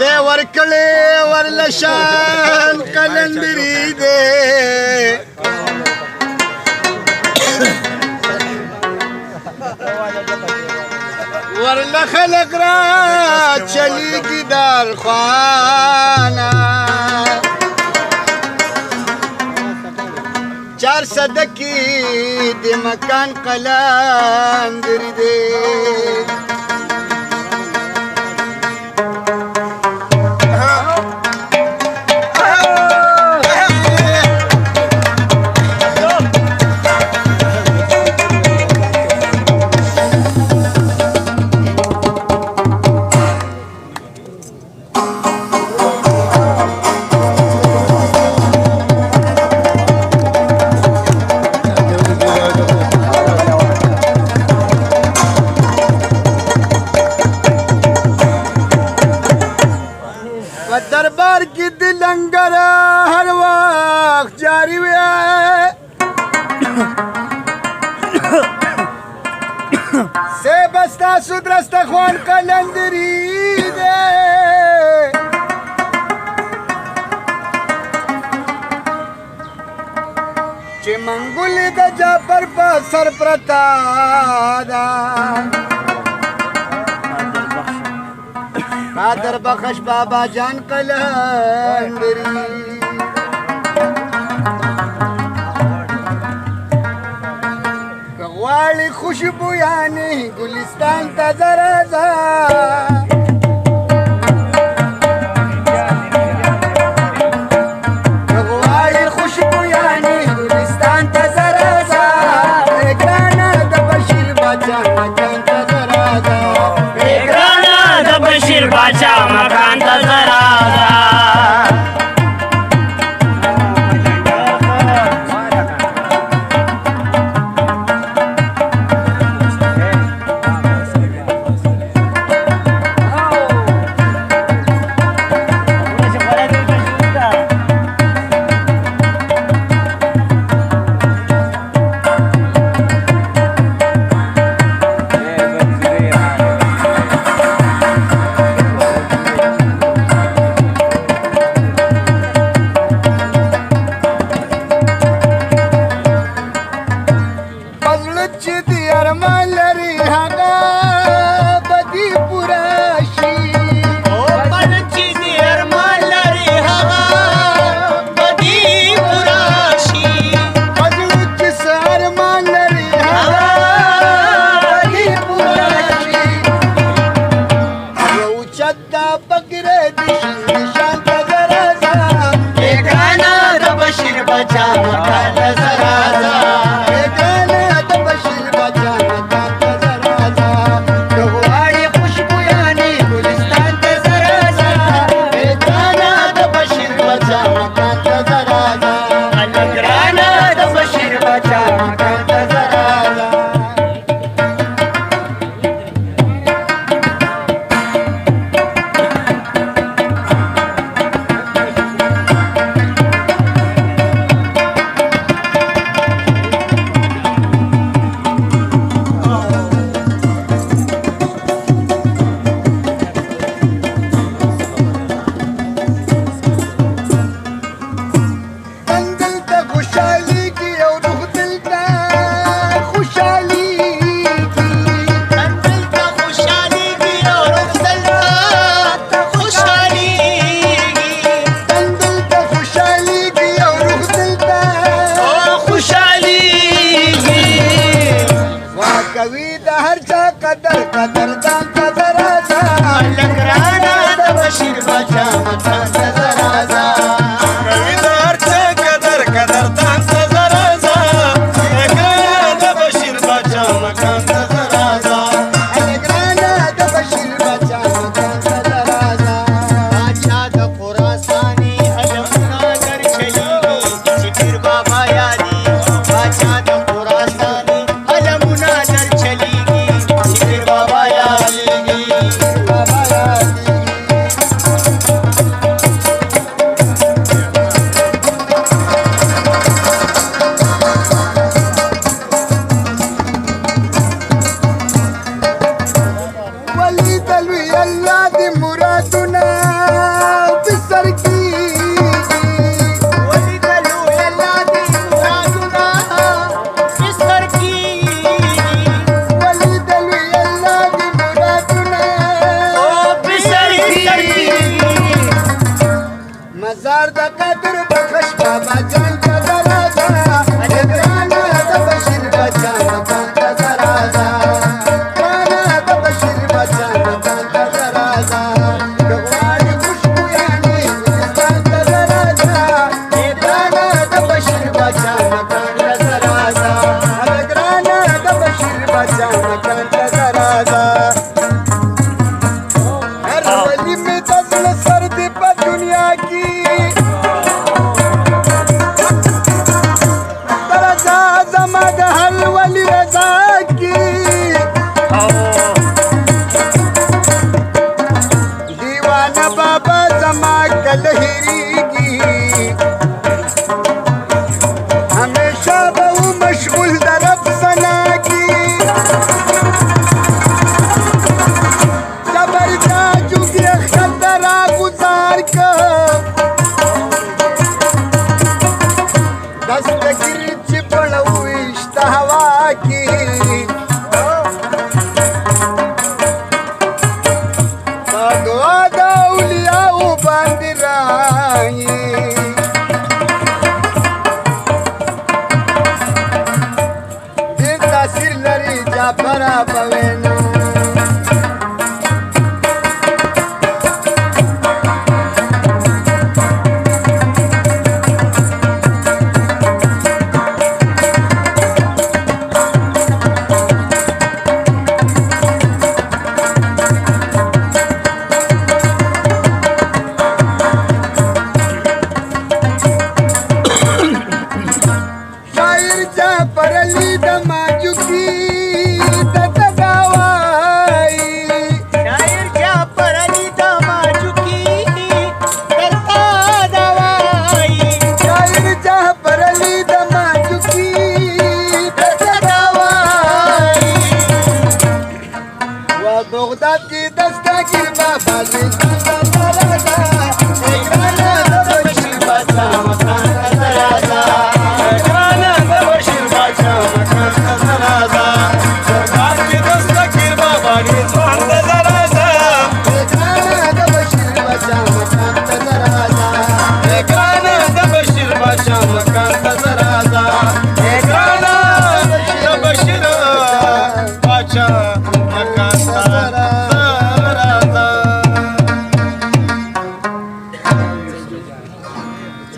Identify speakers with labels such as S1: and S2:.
S1: देवर कले वरलशान कलंदरी दे वरला खलक रा चली की दाल खाना 400 की दे मकान कलंदरी दे दरबार की दिलंगर हर वक्त जारी है से बस्ता सुदरस्ता खान कलंदरी दे चिमंगुली द जापर पर सर प्रतादा कादर बख्श बाबा जान कलंदरी गवाली खुशबू यानी गुलिस्तान ता जरा जा गवाली खुशबू यानी गुलिस्तान ता जरा जा गाना द बशीर बाचा मकान ता जरा जा
S2: बशीर बाचा मकान ता जरा
S1: दामाद हलवली रजा की दीवाना बाबा जमा कलहिरीगी हमेशा बहु मशगूल दरब सना की जबरदा जुगे खतरा गुजार कर दस्तगिर चिपड़ू इश्तहवा की दौलियाऊ बंदराई दिन तासीर लरी जाफरा पवेना शायर जा परली दमाजुकी